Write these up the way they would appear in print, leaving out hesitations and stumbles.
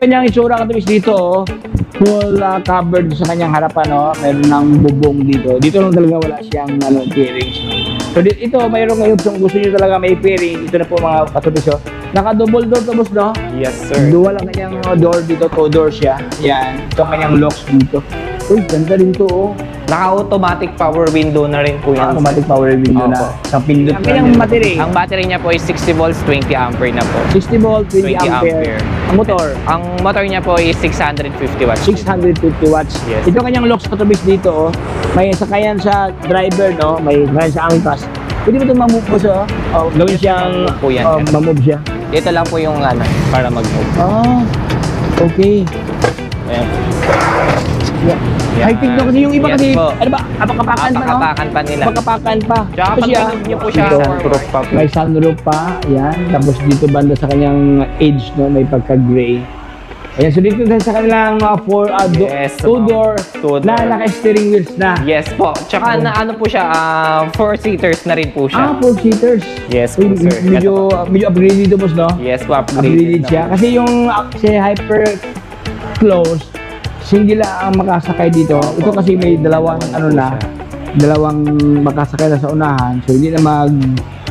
Kanyang itsura katapos dito, oh. Full covered sa kanyang harapan, oh. Meron ng bubong dito. Dito lang talaga wala siyang bearings. So ito, mayroon ngayon kung gusto niyo talaga may bearing. Ito na po mga katapos, oh. Naka-double door tapos, no? Yes, sir. Dual ang kanyang door dito, 2 doors siya. Yan. Ito ang kanyang locks dito. Uy, ganda rin to, oh. Naka-automatic power window na rin po yan. Automatic power window na. Sa pindot. Ang kanyang battery. Ang battery niya po is 60 volts, 20 ampere na po. 60 volt, 20 ampere. Ang motor? Ang motor niya po is 650 watts. 650 watts. Yes. Ito kanyang locks katubis dito, oh. May sakayan sa driver, no? May sakayan sa angkas. Pwede mo ito mamove po siya, oh. Gawin siyang mamove siya. Dito lang po yung para mag-move. Ah, okay. Ayan. Yeah. High-tech no kasi yung iba Yes kasi, po. ano ba, apakapakan pa, no? Apakapakan pa nila. Apakapakan pa. Tsaka pag pinag nyo po siya, sunroof pa po. May sunroof pa, yan. Tapos dito banda sa kanyang edge, no? May pagka-gray. Ayan, so dito sa kanilang 2-door na naka-steering wheels na. Yes po. Tsaka na ano po siya, 4-seaters na rin po siya. 4-seaters. Yes po, sir. Medyo upgraded ito, boss, no? Yes po, upgraded siya. Kasi yung hyper close, single ang makasakay dito. Ito kasi may dalawang dalawang makasakay na sa unahan. So hindi na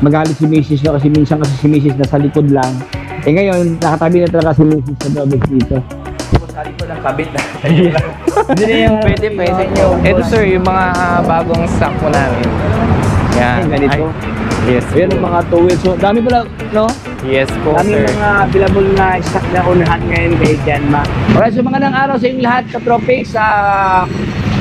magalit si Mrs. no? Kasi minsan kasi si Mrs. nasa likod lang. Eh ngayon, nakatabi na talaga si Mrs. sa loob dito. Sa likod ang kabit na. Hindi na yung pwede nyo. Ito sir, yung mga bagong stock po namin. Yan. Ganito. Yes. Yan ang mga 2 wheels. So dami pala, no? Yes po, dami sir. mga available na stock na unahan ngayon kay Tianma. Alright, so magandang araw sa inyong lahat, ka-tropics.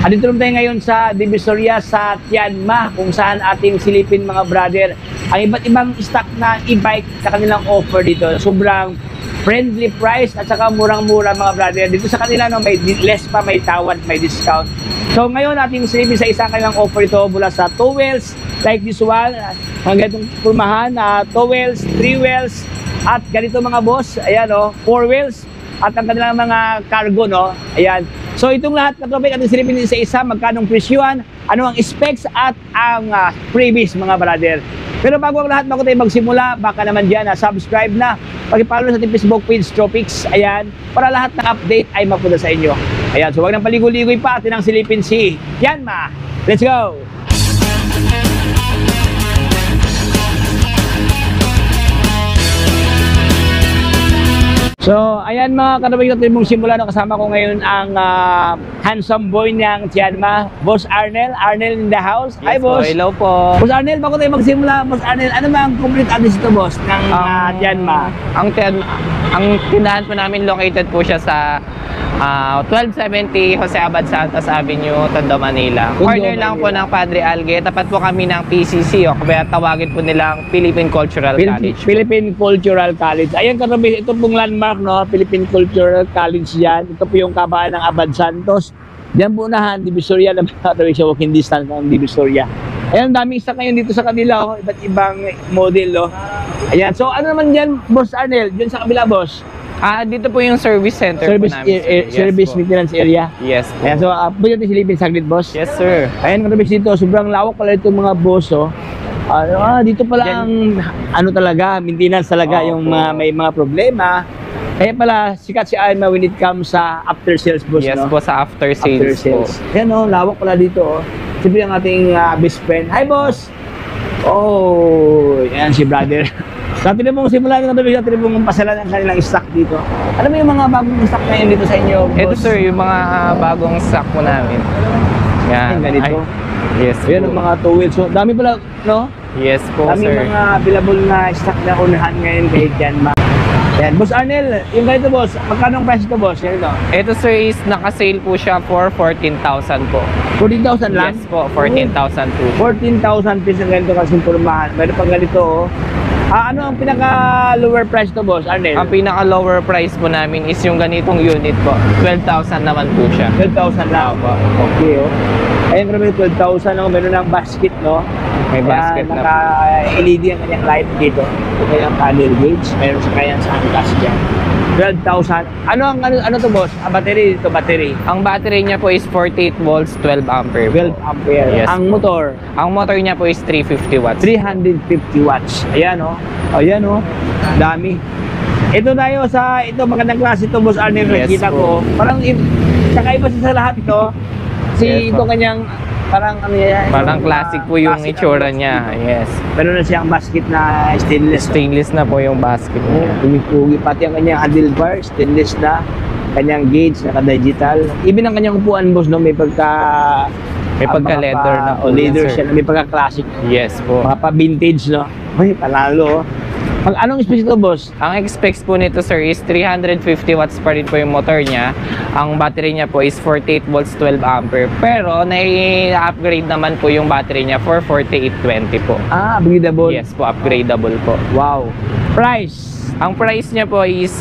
Andito naman tayo ngayon sa Divisoria sa Tianma, kung saan ating silipin mga brother ang iba't ibang stock na e-bike sa kanilang offer dito. Sobrang friendly price at saka murang-mura mga brother. Dito sa kanila, no, may less pa, may tawad, may discount. So ngayon ating silipin sa isang kanilang offer ito mula sa 2 wheels, like this one, hanggang itong purmahan, 2 wheels, 3 wheels, at ganito mga boss, ayan o, 4 wheels, at ang kanilang mga cargo, no, ayan. So itong lahat na topic ating silipin sa isa, magkanong presyuan, ano ang specs at ang freebies mga brother. Pero bago ang lahat, bago tayo magsimula, baka naman dyan subscribe na, pag-follow sa ating Facebook page, Tropics, ayan, para lahat ng update ay mapunta sa inyo. Ayan, so wag nang paligoy-ligoy pa, atin ang silipin si Tianma. Let's go! So, ayan mga katabay natin mong simula na kasama ko ngayon ang handsome boy niyang Tianma, Boss Arnel. Arnel in the house. Yes, hi, Boss. Hello po. Boss Arnel, bago tayo magsimula, Boss Arnel, ano ba ang complete address ito, Boss, ng Tianma? Ang tindahan po namin located po siya sa 1270 Jose Abad Santos Avenue, Tondo, Manila. Corner lang po ng Padre Alge. Tapat po kami ng PCC o kaya tawagin po nilang Philippine Cultural College. Philippine Cultural College. Ayan katabi, ito pong landmark, no? Philippine Cultural College yan. Ito po yung kabaan ng Abad Santos. Diyan po unahan, Divisoria, na katabi sa walking distance ng Divisoria. Ayan, daming isa ngayon dito sa kanila, oh. Iba't ibang model, oh. Ayan, so ano naman dyan, Boss Arnel? Diyan sa kabila, Boss? Dito po yung service center service po namin. Yes, service po. Maintenance area. Yes po. Ayan, so pwede natin silipin saglit, Boss? Yes, sir. Ayan, katabi dito, sobrang lawak pala ito mga boss, oh. Dito pala ang ano talaga, maintenance talaga, yung may mga problema. Kaya pala sikat si Alma when it comes sa after sales, boss, yes no? po, sa after sales, po. Yan, oh, lawak pala dito, oh. Siyempre ang ating best friend. Hi, boss! Oh, yan si brother. Dati na pong simula ng tabi, dati na pong pasalan ang kanilang stock dito. Ano mo yung mga bagong stock ngayon dito sa inyo, boss? Ito, sir, yung mga bagong stock po namin. Yan. Ganito. Yes po. Yan ang mga 2 wheels. So, dami pala, no? Yes po, Dami sir. mga available na stock na unahan ngayon kay Tianma. Yan, Boss Arnel, yung ganito, boss, magkano ang price ito, boss? Yan ito. Ito, sir, is naka-sale po siya for 14,000 po. 14,000 lang? Yes po, 14,000 po. 14,000 pesos ang ganito kasi purmahan. Meron pang ganito, oh. Ano ang pinaka-lower price to, Boss Arnel? Ang pinaka-lower price po namin is yung ganitong unit po. 12,000 naman po siya. 12,000 lang po. Okay, oh. Ayun, grabe, 12,000 lang. Meron ng basket, no? May basket na po. Naka-LED ang kanyang light dito. Ito kanyang panel gauge. Meron sa kanyang sangkas dyan. 12,000. Ano to, boss? Battery dito, battery. Ang battery niya po is 48 volts, 12 ampere. 12 ampere. Yes. Ang motor, Ang motor niya po is 350 watts. 350 watts. Ayan, oh. Ayan, oh. Dami. Ito tayo sa, ito magandang klase ito, Boss Arnel, Yes nakita ko. po. Parang, kakaiba siya sa lahat ito. Yes Ito po. kanyang, parang ano yan. Parang classic po yung classic itsura ang niya. basket. Yes. Meron na siyang basket na stainless. Stainless na po yung basket Oh, niya. pugi pati ang kanyang handlebar, stainless na. Kanyang gauge, naka-digital. Even ang kanyang upuan, boss, no, may pagka... May pagka-leather na po o leather yan, sir. siya, may pagka-classic. Yes po. Mga pa-vintage, no? Uy, panalo. Pag anong space ito, boss? Ang specs po nito sir is 350 watts pa rin po yung motor niya. Ang battery niya po is 48 volts 12 ampere. Pero nai-upgrade naman po yung battery niya for 4820 po. Ah, upgradable. Yes po, upgradable po. Wow. Price? Ang price niya po is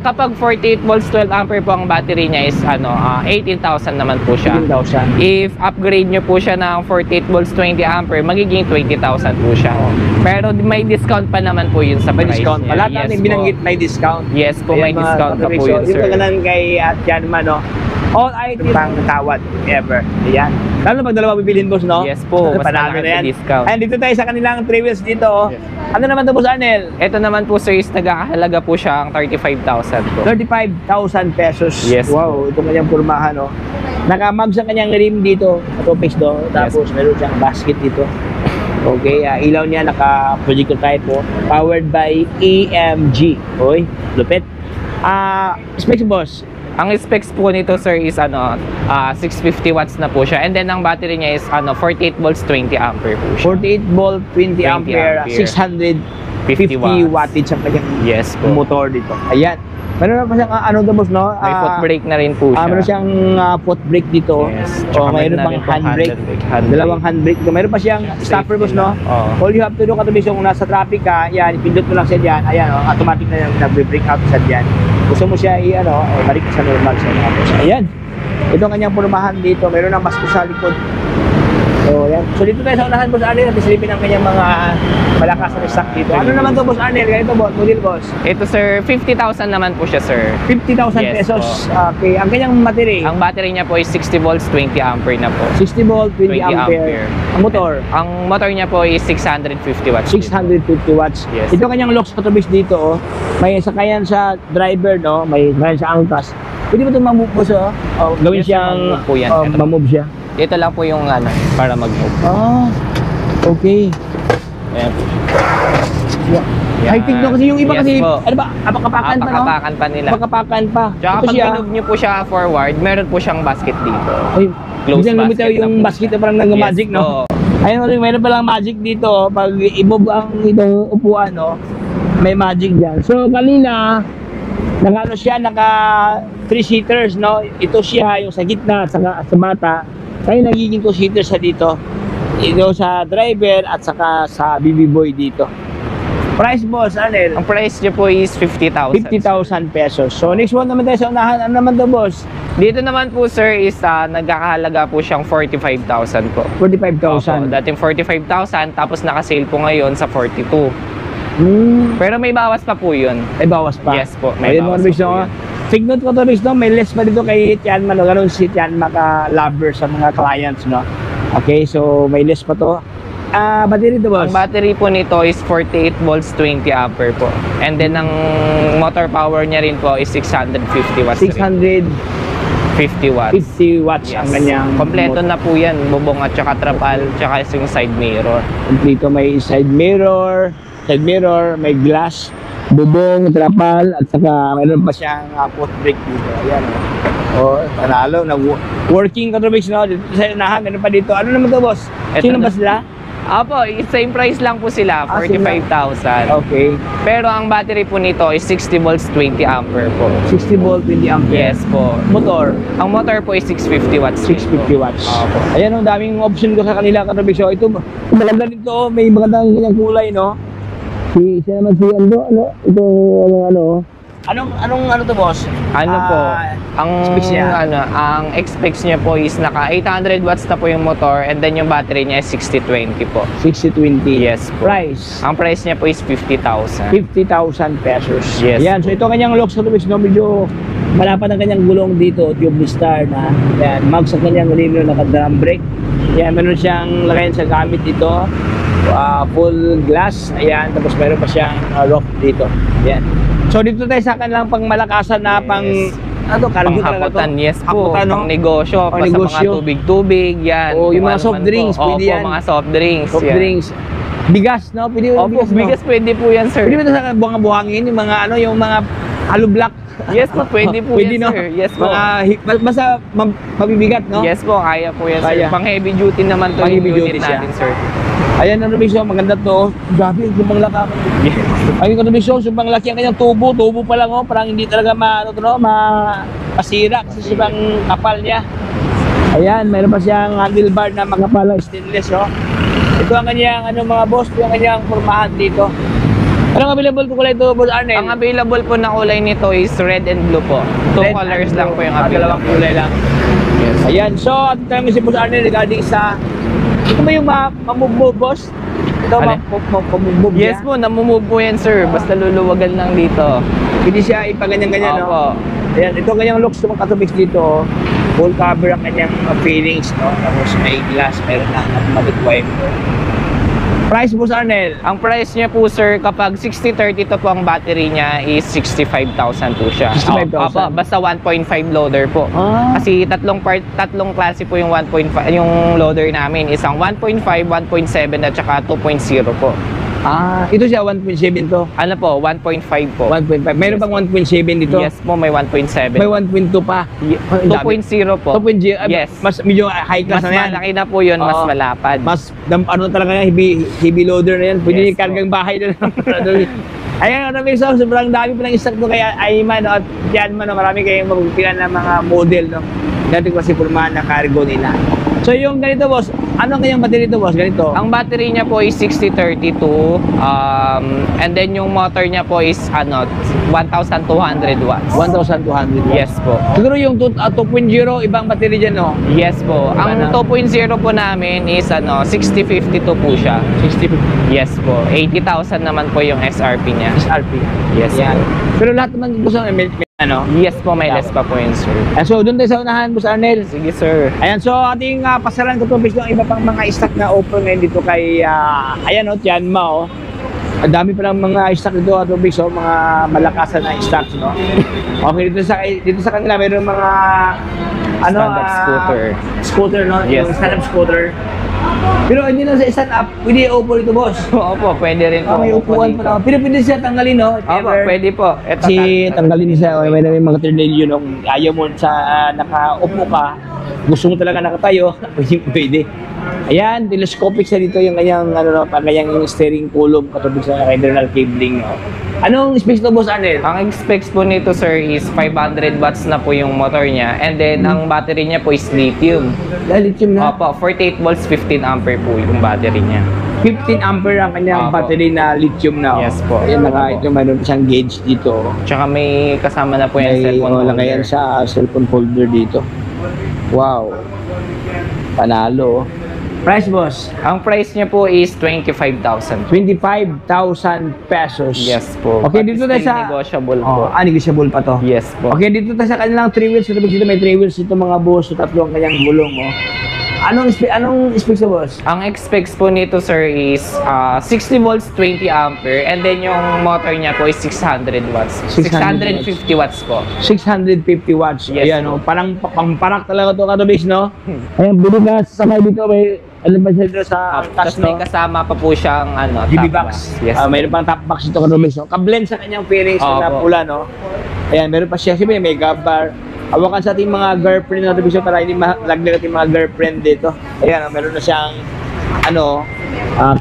kapag 48 volts 12 ampere po ang battery niya is 18,000 naman po siya. 15,000. If upgrade nyo po siya ng 48 volts 20 ampere, magiging 20,000 po siya. Pero may discount pa naman po yun sa May price discount. niya. Lahat Yes natin po. binanggit may discount. Yes po, may Ayan, mga discount pa po katribisyo. yun, Yung sir. kaganan kay Janma, no? All items pang tawad, if ever. Ayan. Lalo pag dalawa bibilhin, boss, no? Yes po, mas Panalo malaki na yan. po discount. Ayan, dito tayo sa kanilang 3 wheels dito. Oh. Yes. Ano naman to, Boss Arnel? Ito naman po sir is nagkakahalaga po siya ang 35,000 po. 35,000 pesos. Yes. Wow, ito kanyang kurmahan, no? Naka-mags ang kanyang rim dito, topix do. Tapos meron siyang basket dito. Okay, ilaw niya naka-projector type po. Powered by AMG. Oy, lupit. Specs, boss. Ang specs po nito sir is 650 watts na po siya. And then ang battery niya is 48 volts 20 ampere po siya. 48 volt, 20 ampere, ampere. 650 wattage ang kanyang Yes po. motor dito. Ayan. Meron pa siyang ano daw, boss, no? May foot brake na rin po siya. Meron siyang foot brake dito. Yes. O, Tsaka mayroon meron na pang rin pong handbrake. handbrake. Dalawang handbrake. Mayroon pa siyang stopper, boss, no? Oo. All you have to do, katabi kung nasa traffic ka, yan, ipindot mo lang siya dyan. Ayan, automatic na yung nag-brake out siya dyan. Gusto mo siya balik sa normal siya. Ayan. Ito ang kanyang punumahan dito. Mayroon ng basket sa likod. So, yan. So, dito tayo sa unahan, Boss Arnel, at silipin ang kanyang mga malakas na stock dito. Ano naman to, Boss Arnel? Ganito, boss, model, boss. Ito sir, 50,000 naman po siya sir. 50,000 Yes, pesos. Okay. Ang kanyang battery, Ang battery niya po is 60 volts 20 ampere na po. 60 volt, 20 ampere. Ang motor, Ang motor niya po is 650 watts. 650 watts. Yes. Ito kanyang locks katubis dito, oh. May sakayan sa driver, no? May sakayan sa angkas. Pwede ba ito mamove po siya? Oh, gawin Yes, siyang mamove po yan. mamove siya. Ito lang po yung para mag-move. Ah, okay. Ayan po. Yeah. High-tech no, kasi yung iba Yes kasi, po. ano ba, apakapakan pa, no? Apakapakan pa nila. Apakapakan pa. Tsaka Ito pag siya, pinove niyo po siya forward, meron po siyang basket dito. ay, Close biglang lumitaw basket na yung po basket siya. na parang nag-magic, Yes no? po. Ayun, mayroon palang magic dito, oh. Pag i-move ang itong upuan, no? May magic dyan. So, kanina, siya, naka 3-seaters, no? Ito siya, yung sa gitna, sa bata. Kaya nagiging 2-seaters sa dito. Ito sa driver at saka sa BB boy dito. Price, boss, Arnel? Ang price niya po is 50,000. 50,000 pesos. So, next one naman tayo sa unahan. Ano naman to, boss? Dito naman po sir is nagkakahalaga po siyang 45,000 po. 45,000. Opo, dating 45,000 tapos naka-sale po ngayon sa 42. Pero may bawas pa po yun. May bawas pa. Yes po, may Ayun, bawas mga Tobis, pa po no? yun. Take note ko, Tobis, no? May less pa dito kay Tianma, no? Ganun si Tianma ka-lover sa mga clients, no? Okay, so may less pa to. Battery to, boss? Ang battery po nito is 48 volts 20 ampere po. And then ang motor power niya rin po is 650 watts. 650 50 watts. watts ang kanyang Kompleto na po yan. Bubong at saka trapal, tsaka yung side mirror. Dito may side mirror, may glass, bubong, trapal, at saka mayroon pa siyang foot brake dito. Ayan, oh. Panalo. Working katrobix, no? Dito sa unahan, meron pa dito. Ano naman to, boss? Ito Sino na. ba sila? Apo, same price lang po sila, Ah, 45,000. Okay. Pero ang battery po nito is 60 volts 20 ampere po. 60 volt, 20 ampere. Yes po. Motor, Ang motor po is 650 watts. 650 watts. Opo. Ayan, ang daming option ko sa kanila katrobix. So, ito, maganda dito, oh. May magandang kanyang kulay, no? Siya naman si ito, Anong to, boss? Ano po? Ang specs niya? ang specs niya po is naka 800 watts na po yung motor and then yung battery niya is 6020 po. 6020. Yes po. Price? Ang price niya po is 50,000. 50,000 pesos. Yes Ayan, so ito kanyang locks katrobix, no? Medyo malapad ang kanyang gulong dito, tubeless star na. Ayan, mag sa kanyang rim, naka-drum brake. Ayan, meron siyang lagayan sa gamit dito. full glass. Ayan, tapos meron pa siyang roof dito. Ayan. So dito tayo sa kanilang pangmalakasan na Yes. pang ano, cargo talaga to. Panghaputan, yes po. Haputan, no? Pang negosyo, Pang sa negosyo. mga tubig-tubig, yan. Oh, yung Kung mga ano soft man drinks, po. pwede Opo, yan. mga soft drinks. Soft yan. drinks. Bigas, no? Pwede yung Opo, bigas pwede po yan, sir. Pwede ba ito sa buhangin, yung mga ano, yung mga hollow block? Yes po, pwede po Pwede, yan, no? sir. Yes po. Mga, basta mabibigat, no? Yes po, kaya po yan, Kaya. sir. Pang heavy duty naman to Pang yung heavy unit duty siya. natin, sir. Ayan ang Robinson, maganda to. Grabe, lumang laka. Ayun ang Robinson, subang laki ang kanyang tubo. Tubo pa lang, oh. Parang hindi talaga masira kasi subang kapal niya. Ayan, mayroon pa siyang handlebar na makapal na stainless, oh. Ito ang kanyang, mga boss, ito ang kanyang formahan dito. Anong available ko kulay ito, Boss Arnel? Ang available po na kulay nito is red and blue po. Two Red colors and lang blue. po yung Dalawang available. kulay lang. Yes. Ayan, so at tanong si Boss Arnel regarding sa ito ba yung mamove, boss? Ito, Ano? mamove Yes po, namumove po yan, sir. Basta luluwagan lang dito. Hindi siya ipaganyan-ganyan, no? Opo. Ayan, ito ang kanyang looks, itong katubig dito. Full cover ang kanyang fairings, no? Tapos may glass, meron na automatic wiper. Price, Boss Arnel? Ang price niya po, sir, kapag 60-30 to po ang battery niya is 65,000 po siya. 65,000? Opo, basta 1.5 loader po. Ah. Kasi tatlong klase po yung 1.5 yung loader namin. Isang 1.5, 1.7 at saka 2.0 po. Ito siya, 1.7 to. Ano po, 1.5 po. 1.5. Meron bang 1.7 dito? Yes po, may 1.7. May 1.2 pa. Ang dami. 2.0 po. 2.0. Yes. Mas medyo high class Mas na yan. malaki na po yun, mas Oo. malapad. Mas, ano talaga yan, heavy loader na yan. Pwede Yes, yung kargang bahay na. Ayan, so, sobrang dami pa ng stock to kaya Ayman at Tianma, no, marami kayong mapupilan ng mga model, no. Dati kasi purmahan na cargo nila. So yung ganito, boss, anong kanyang battery ito, boss? Ganito. Ang battery niya po is 6032 and then yung motor niya po is 1,200 watts. 1,200 watts. Yes po. Siguro yung 2.0, ibang battery dyan, no? Yes po. Ang 2.0 po namin is 6052 po siya. 60 Yes po. 80,000 naman po yung SRP niya. SRP. Yes. Yan. Pero lahat naman gusto may ano? Yes po, may less pa po yun, sir. So doon tayo sa unahan, Boss Arnel. Sige, sir. Ayan, so ating pasaran ko ng iba pang mga stock na open ngayon dito kay, ayan o, Tianma o. Ang dami pa ng mga stock dito at so mga malakasan na stocks, no? Okay, dito sa kanila mayroon mga Stand-up scooter. Scooter, no? Yes. Yung stand-up scooter. Pero hindi na sa stand-up, pwede upo dito, boss. Opo, pwede rin po. May upuan pa na. Pero pwede siya tanggalin, no? If Opo, ever. pwede po. Ito, Kasi tanggalin niya may mga ternilyo nung ayaw mo sa nakaupo ka, gusto mo talaga nakatayo, pwede. Ayan, telescopic siya dito yung kanyang kanyang steering column katulad sa internal cabling. No? Anong specs to, Boss Arnel? ang specs po nito, sir, is 500 watts na po yung motor niya. And then, ang battery niya po is lithium. Lithium na. Opo, 48 volts, 15 ampere po yung battery niya. 15 ampere ang kanyang Opo. battery na lithium na. Yes po. Ayan, ito mayroon siyang gauge dito. Tsaka may kasama na po yung May cellphone lagayan holder. sa cellphone holder dito. Wow. Panalo. Price, boss? Ang price niya po is 25,000. 25,000 pesos. Yes po. Okay, But dito tayo still sa... negotiable po. Negotiable pa to. Yes po. Okay, dito tayo sa kanilang 3 wheels. Dito may 3 wheels dito mga boss. So, tatlo ang kanyang gulong, oh. Anong specs sa boss? Ang specs po nito, sir, is 60 volts, 20 ampere. And then yung motor niya po is 600 watts. 600 650 watts po. 650 watts. Yes, Ayan, po. oh. Parang pamparak talaga to katubis, no? Ayan, bili ka sa sakay dito. May ano pa siya dito sa Tapos taas, may no? kasama pa po siyang GB top box. Yes. Mayroon pang top box dito katubis, no? Kablend sa kanyang fairings na Opo. pula, no? Ayan, meron pa siya. Siyempre, may gab bar. Hawakan sa ating mga girlfriend na division para hindi malaglag ating mga girlfriend dito. Ayan, meron na siyang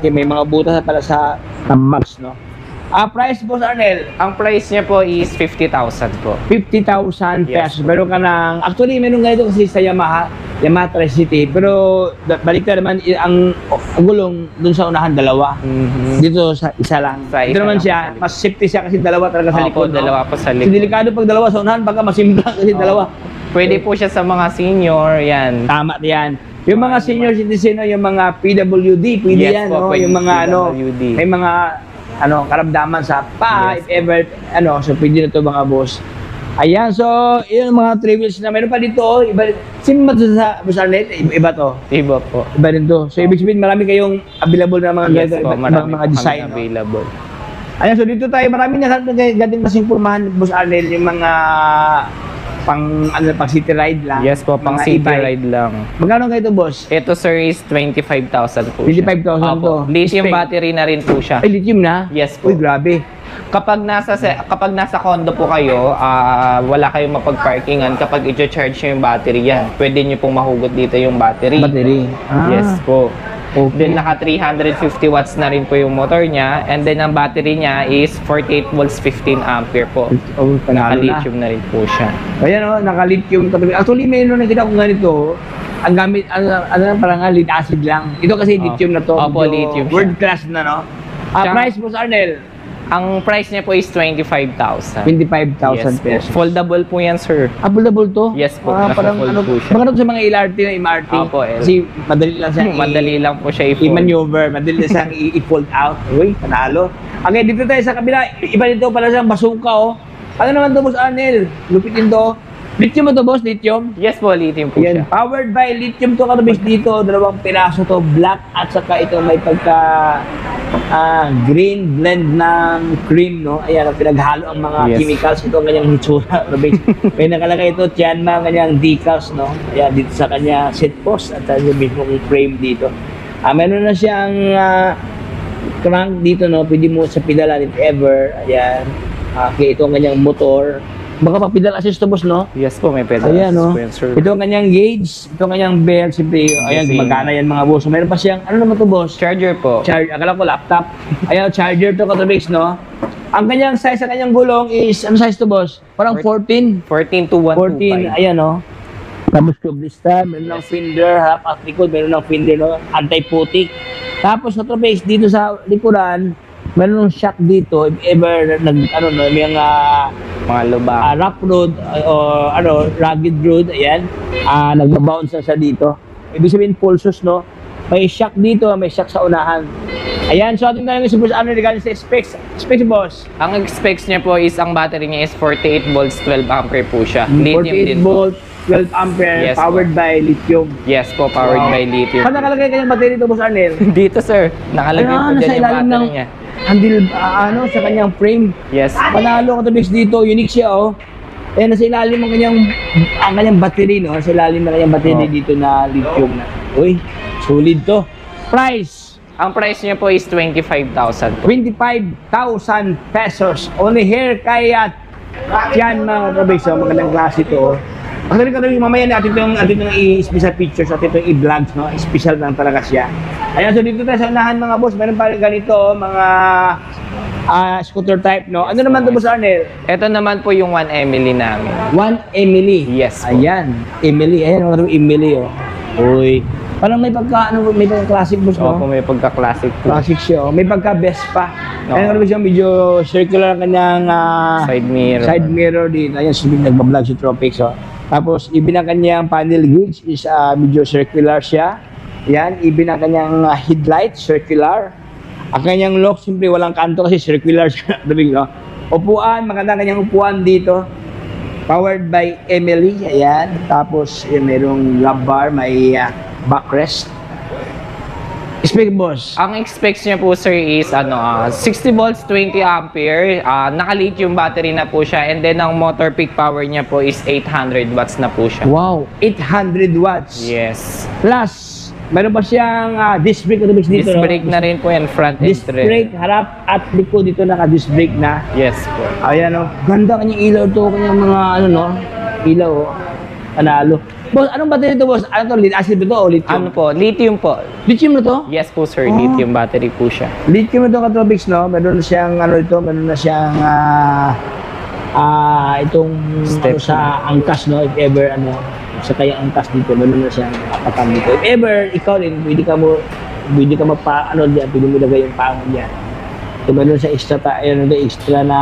may mga butas pala sa max, no? Price, Boss Arnel, Ang price niya po is 50,000 po. 50,000 Yes. pesos. Meron ka ng, actually meron ganito kasi sa Yamaha Tri-City, pero baliktad naman ang gulong dun sa unahan dalawa. Dito sa isa lang. Sa Ito isa naman lang siya, po sa mas safety siya kasi dalawa talaga sa Opo, likod. no? dalawa po sa Kasi likod. delikado pag dalawa sa unahan, baka masimbra kasi dalawa. Pwede po siya sa mga senior, yan. Tama yan. Yung mga senior citizen, no, yung mga PWD, pwede Yes yan, po, no? pwede Yung mga PWD. may mga karamdaman sa paa, Yes if ever, so pwede na to mga boss. Ayan, so, yun ang mga trivials na meron pa dito, oh, iba, sino ba ito sa Boss Arnel? Iba to. Iba po. Iba rin to. So, ibig sabihin, marami kayong available na mga Yes ganito, po, ibang marami mga po design. kami No? available. Ayan, so dito tayo, marami na ganting kasing purmahan, Boss Arnel, yung mga pang city ride lang. Yes po, pang mga city e-bike. ride lang. Magkano kayo ito, boss? Ito sir is 25,000 po siya. 25,000 to. Opo. Lithium Spec. battery na rin po siya. Ay, lithium na? Yes po. Uy, grabe. Kapag nasa condo po kayo, wala kayong mapag-parkingan, kapag i-charge nyo yung battery yan, pwede nyo pong mahugot dito yung battery. Battery. Yes po. Okay. Then naka 350 watts na rin po yung motor niya, and then ang battery niya is 48 volts 15 ampere po. Oh, panalo na. Naka-lithium na rin po siya. Ayan o, naka-lithium. Actually, mayroon nakita ko ganito. Ang gamit, parang lead acid lang. Ito kasi lithium na to. Opo, Medyo lithium siya. world class na, no? Siya- Price, Boss Arnel? Ang price niya po is 25,000. 25,000 Yes pesos. po. Foldable po yan, sir. Affordable to? Yes po, Parang naka-fold po siya. Baka to sa mga LRT na MRT. Opo, Kasi madali lang siya Madali lang po siya i-fold. i-maneuver, madali lang siyang i-fold out. Uy, panalo. Okay, dito tayo sa kabila. Iba dito pala siyang bazooka, oh. Ano naman to, Boss Arnel? Lupitin to. Lithium mo to, boss? Lithium? Yes po, lithium po Yan. siya. Powered by lithium to kanabis dito. 2 piraso to. Black at saka ito may pagka green blend ng cream, no? Ayan, pinaghalo ang mga Yes. chemicals. Ito ang kanyang hitsura. May nakalagay ito, Tianma, kanyang decals, no? Ayan, dito sa kanya seat post at sa mismong frame dito. Meron na siyang crank dito, no? Pwede mo sa pedalan if ever. Ayan. Okay, ito ang kanyang motor. Baka pa pedal assist to, boss, no? Yes po, may pedal Ayan, no? assist po yan, sir. Ito ang kanyang gauge, ito ang kanyang belt, siyempre, ayan, Yes, magana yan mga boss. So, meron pa siyang, ano naman to, boss? Charger po. Akala ko laptop. Ayan, charger to, katabix, no? Ang kanyang size sa kanyang gulong is, ano size to, boss? Parang 14. 14 to 14, 125. ayan, no? Tapos kublista, meron ng fender, harap at likod, meron ng fender, no? Anti-putik. Tapos, katabix, dito sa likuran, meron ng shock dito, if ever, may Mga lubak. rough road o rugged road, ayan, nagbabounce na siya dito. Ibig sabihin pulsos, no? May shock dito, may shock sa unahan. Ayan, so ating tayo si Boss Arnel regarding sa specs. Specs, boss. Ang specs niya po is, ang battery niya is 48 volts 12 ampere po siya. Lithium 48 din po. volt, 12 ampere, Yes, powered by lithium. Yes po, powered Wow. by lithium. Paano nakalagay kanyang battery dito, Boss Arnel? Dito, sir. Nakalagay po Ayan, dyan nasa yung ilalim battery ng niya. handle, sa kanyang frame. Yes. Panalo ka to dito, unique siya, oh. Ayan, nasa ilalim ang kanyang battery, no? Nasa ilalim ng kanyang battery dito na lithium na. Uy, solid to. Price, Ang price niya po is 25,000 po. 25,000 pesos. Only here kay Tian, mga kabis, oh. Magandang klase to, oh. Actually, mamaya natin itong i-special pictures at itong i-vlogs, no? Special lang talaga siya. Ayan, so dito tayo sa unahan, mga boss. Meron pa rin ganito, oh, mga scooter type, no? Ano naman to, Boss Arnel? Ito naman po yung 1 Emily namin. 1 Emily. Yes po. Ayan, Emily. Ayan, mga Emily, oh. Uy. Parang may pagka-classic, boss, no? Opo, may pagka-classic po. Classic siya, oh. May pagka-Vespa. No. Ayan, siya, medyo circular ang kanyang Side mirror. dito. Ayan, nagbablog si Tropics, oh. Tapos, even ang kanyang panel gauge is medyo circular siya. Ayan, even ang kanyang headlight, circular. Ang kanyang lock, siyempre walang kanto kasi circular siya. No? Upuan, maganda ang kanyang upuan dito. Powered by Emily, ayan. Tapos, merong lap bar, may backrest. Speak, boss. Ang specs niya po, sir, is 60 volts 20 ampere. Naka-lithium battery na po siya, and then ang motor peak power niya po is 800 watts na po siya. Wow, 800 watts. Yes. Plus, meron pa siyang disc brake dito. Disc no? brake na rin po yan, front and Disc brake, harap at likod dito naka-disc brake na. Yes po. Ayan, oh. Ganda kanyang ilaw to, kanyang mga ilaw, oh. Panalo. Boss, anong battery to, boss? Ano to, lead acid ba to o lithium? Ano po? Lithium po. Lithium na to? Yes po, sir. Oh. Lithium battery po siya. Lithium na to, Katropics, no? Meron na siyang, meron na siyang, itong, Step. sa angkas, no? If ever, sa kaya angkas dito, meron na siyang apatan dito. If ever, ikaw din, pwede ka diyan, pwede mo lagay yung paa mo diyan. So, meron siya extra na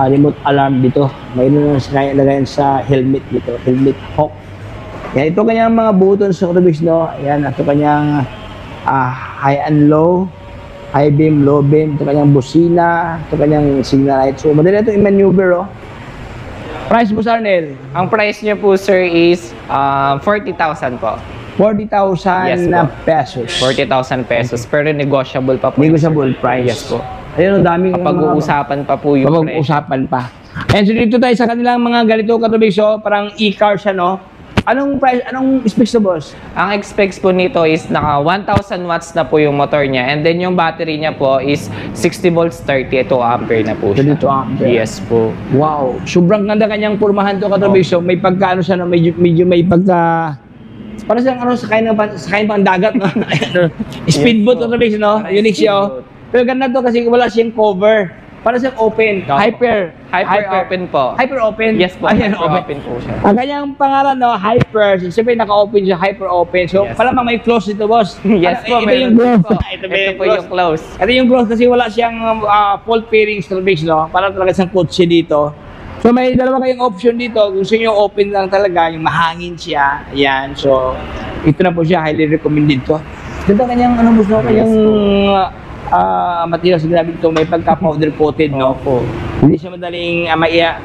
remote alarm dito. Mayroon na siya lagayan sa helmet dito, helmet hook. Yan, ito kanyang mga buttons sa Katropics, no? Yan, ito kanyang high and low, high beam, low beam, ito kanyang busina, ito kanyang signal light. So, madali ito i-maneuver, oh. Price, Boss Arnel? Ang price niyo po, sir, is 40,000 po. 40,000 Yes, na po. pesos. 40,000 pesos. Pero negotiable pa po. Negotiable price. Yes po. Ayun, ang daming Pag-uusapan pa po yung price. Pag-uusapan pa. And so dito tayo sa kanilang mga ganito katubig. So, parang e-car siya, no? Anong price, anong specs to, boss? Ang specs po nito is naka 1,000 watts na po yung motor niya. And then yung battery niya po is 60 volts, 32 ampere na po siya. 32 ampere. Yes po. Wow. Sobrang ganda kanyang pormahan to katubig. So, may pagka, ano siya, no? Medyo may pagka... Para siyang ano, sakay pang dagat, no? Speedboat Yes, po. katubig, no? Parang Unique siya, oh. speedboat. Pero ganda to kasi wala siyang cover. Para siyang open. Opo. Hyper Open po. Hyper open? Yes po, Ayan, hyper open po siya. Ang kanyang pangalan, no, Hyper. Siyempre, naka-open siya, Hyper Open. So, Yes. palamang may close dito, boss. Yes po, Ito meron yung close. po. Ito Ito po yung close. Ito yung close kasi wala siyang fault bearing service, no? Para talaga siyang kotse dito. So, may dalawa kayong option dito. Kung gusto nyo open lang talaga, yung mahangin siya. Ayan. So, ito na po siya. Highly recommended to. Ganda kanyang, ano mo, kanyang materials na dito. May pagka-powder coated, no? Opo. Hindi siya madaling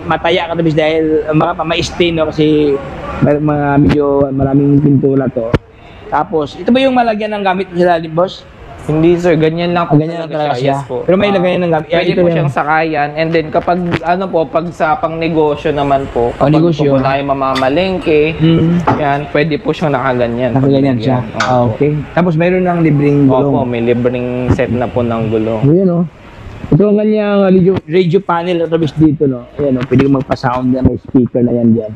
mataya katabis dahil ma-stain, no? Kasi medyo maraming pintura to. Tapos, ito ba yung malagyan ng gamit mo sa lalim, boss? Hindi sir, ganyan lang po Ganyan lang talaga siya. Yes po. Pero may lagayan ng gamit. Pwede Ito po yung- siyang sakayan. And then kapag ano po, pag sa pang negosyo naman po, kapag negosyo. po tayo mamamalengke, yan, pwede po siyang nakaganyan. Nakaganyan siya. Opo. Ah, okay. Tapos mayroon ng libreng Opo, gulong. may libreng set na po ng gulong. Ayan, oh. Ito ang kanyang radio panel at tabis dito, no? Ayan, oh. Pwede kang magpa-sound na may speaker na yan dyan.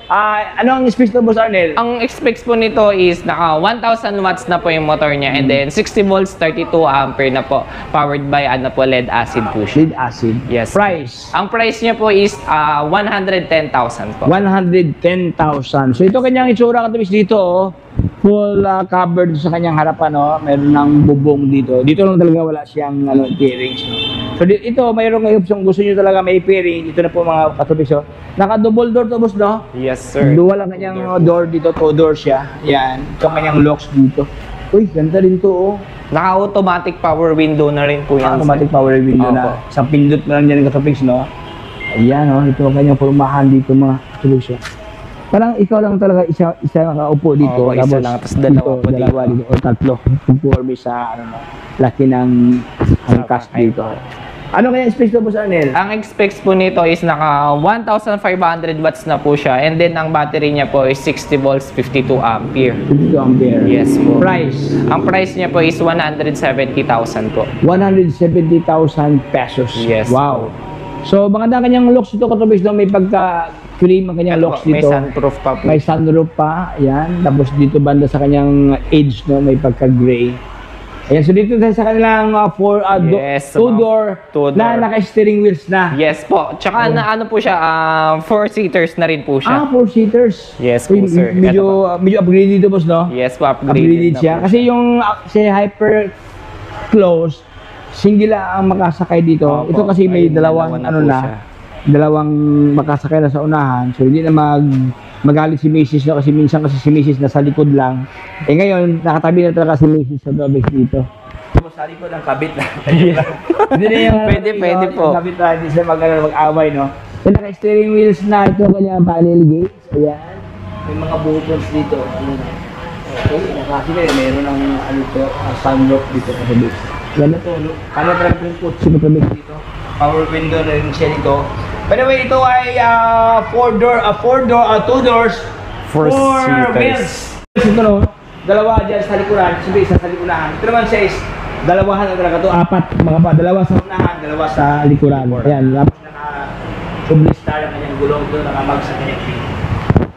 Ano ang specs to, Boss Arnel? Ang specs po nito is naka 1,000 watts na po yung motor niya and then 60 volts, 32 ampere na po. Powered by ano po, lead acid po siya. Lead acid. Yes. Price? Ang price niya po is 110,000 po. 110,000. So ito kanyang itsura katabis dito, oh. Full covered sa kanyang harapan, no? Meron ng bubong dito. Dito lang talaga wala siyang bearings, no? So ito, mayroon kayo option gusto niyo talaga may bearing. Dito na po mga katabis, oh. Naka-double door to, boss, no? Yes, sir. Dual ang kanyang door dito, two door siya. Yan. Ito ang kanyang locks dito. Uy, ganda rin to, oh. Naka-automatic power window na rin po yan. Automatic sir. power window Opo. na. Sa pindot mo lang dyan ng katapix, no? Ayan, oh. Ito ang kanyang pormahan dito, mga katapix, oh. Parang ikaw lang talaga isa nakaupo dito. Opo, isa lang, tapos dalawa po dito. Dalawa dito. O tatlo. Conforme sa, ano, laki ng angkas dito. Ano kaya yung specs to, Boss Arnel? Ang specs po nito is naka 1,500 watts na po siya and then ang battery niya po is 60 volts, 52 ampere. 52 ampere. Yes po. Price? Ang price niya po is 170,000 po. 170,000 pesos. Yes. Wow. So, maganda kanyang locks dito, katubig, no? May pagka-cream ang kanyang locks May dito. sunroof pa po. May sunroof pa, ayan. Tapos dito banda sa kanyang edge, no, may pagka-gray. Ayan, so dito tayo sa kanilang Yes, two-door two-door. na naka-steering wheels na. Yes po. Tsaka na ano po siya, 4-seaters na rin po siya. 4-seaters. Yes po, sir. Medyo upgraded dito, boss, no? Yes po, Upgraded na siya. po Kasi yung si Hyper Close, single ang makasakay dito. Opo. Ito kasi may Ayun, dalawang dalawa na ano po na, siya. dalawang makasakay na sa unahan. So hindi na magalit si Mrs. no? Kasi minsan kasi si Mrs. nasa likod lang. Eh ngayon, nakatabi na talaga si Mrs. sa dobes dito. Tapos sa likod ang kabit na. Hindi na yung Pwede po. Yung kabit na, hindi sila mag-away, no? So naka-steering wheels na ito, kanyang panel gates. Ayan. May mga buttons dito. Ayan. Okay, nakasi meron ng ano to, sunroof dito sa base. Yan na to, no? Kaya talaga yung kotse na pabig dito. Power window na rin siya dito. By the way, ito ay 2 doors, 4 seaters. wheels. Ito, no? Dalawa dyan sa likuran, sabi isa sa likuran. Ito naman siya is dalawahan na talaga to, 4 mga pa, dalawa sa unahan, dalawa sa likuran. Ayan, tapos naka-sublistar ang kanyang gulong doon, nakamag sa kanyang pin.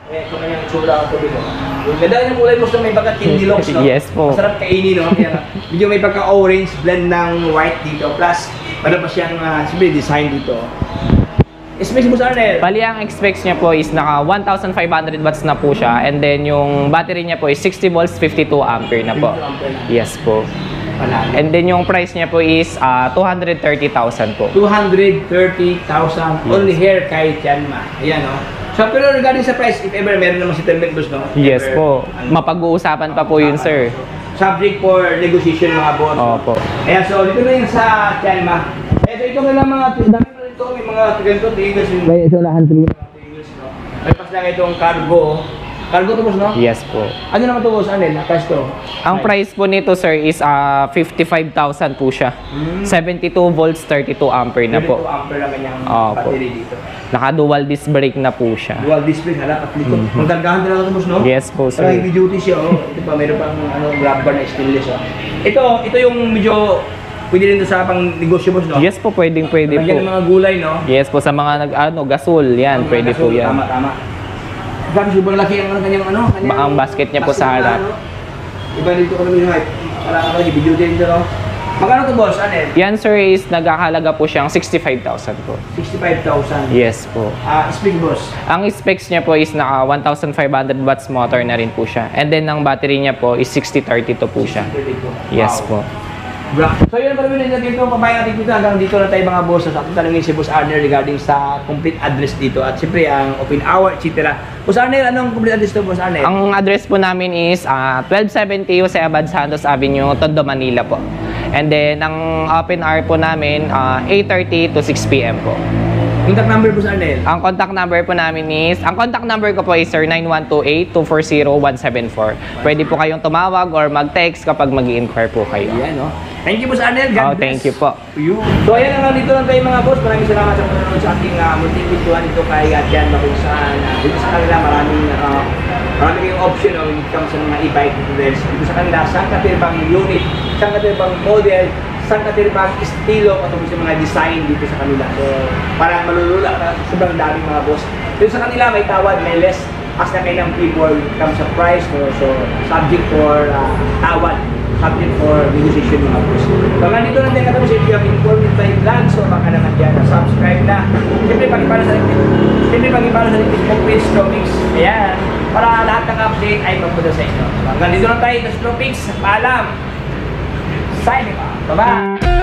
Eh, ito kanyang tsura ang tuloy mo. Yung ganda yung kulay mo sa may pagka-tindilocks, no? Yes po. Masarap kainin, no? Kaya medyo may pagka-orange, blend ng white dito. Plus, meron pa siyang siyempre design dito. Space mo sa Arnel. Bali, ang specs niya po is naka 1,500 watts na po siya and then yung battery niya po is 60 volts, 52 ampere na po. 52 ampere na. Yes po. Panalo. And then yung price niya po is 230,000 po. 230,000 only here kay Tianma. Ayan, no? So, pero regarding sa price, if ever meron naman si Telmet Bus, no? Yes If ever, po. Mapag-uusapan pa po yun, sir. Subject for negotiation, mga boss. Opo. Ayan, so dito na yung sa Tianma. Ito na lang mga, dami na rin ito, may mga ganito, tingin kasi. May ito lahan tingin. Tapos lang itong cargo. Cargo to boss, no? Yes po. Ano naman to boss? Ano yun? Price to? Ang price po nito sir is 55,000 po siya. 72 volts, 32 ampere na po. 32 ampere ang kanyang Opo. battery dito. Naka dual disc brake na po siya. Dual display, harap at likod. Magdagahan talaga ito boss, no? Yes po Para sir. heavy duty siya, oh. Ito pa, mayroon pang grab bar na stainless, oh. Ito yung medyo pwede rin ito sa pang negosyo boss, no? Yes po, pwede po. Lagyan ng mga gulay, no? Yes po, sa mga gasol, yan, Ang pwede mga po gasol, yan. Tama. Grabe, sobrang laki ang kanyang Ang basket niya po sa harap. Iba dito ko naman yung height. Wala ka heavy duty dito, no? Magkano to boss? Ano yun? Yan sir is nagkakalaga po siyang 65,000 po. 65,000. Yes po. Speed boss. Ang specs niya po is naka 1,500 watts motor na rin po siya. And then ang battery niya po is 6032 po siya. Yes po. So yun pa rin natin dito, kabayan natin dito. Hanggang dito na tayo mga boss. Sa tanongin si Boss Arnel regarding sa complete address dito. At siyempre ang open hour, etc. Boss Arnel, anong complete address to, Boss Arnel? Ang address po namin is 1270 Jose Abad Santos Avenue, Tondo, Manila po. And then ang open hour po namin 8:30 to 6 PM po. Contact number, Boss Arnel? Ang contact number po namin is, ang contact number ko po is sir 9128-240-174. Pwede po kayong tumawag or mag-text kapag mag-i-inquire po kayo. Ayan, no? Thank you, Boss Arnel. God bless. Thank you po. So ayan lang, dito lang tayo mga boss. Maraming salamat sa panonood sa ating munting pintuan dito kay Jan kung saan dito sa kanila marami kayong option when it comes sa mga e-bike models. Dito sa kanila, saan katirbang unit, saan katirbang model, saan katirbang estilo patungkol sa mga design dito sa kanila. So parang malulula ka, sobrang dami mga boss. Dito sa kanila may tawad, may less as na kayo ng people when it comes sa price. No? So subject for tawad, subject for negotiation mga boss. So hanggang dito lang din katapos, if you have informed by vlog, so baka naman dyan na subscribe na. Siyempre pag-ipalo sa LinkedIn kung page Tropics. Ayan, para lahat ng update ay magpunta sa inyo. So hanggang dito lang tayo, ito sa Tropics. Paalam! Signing off. Bye-bye!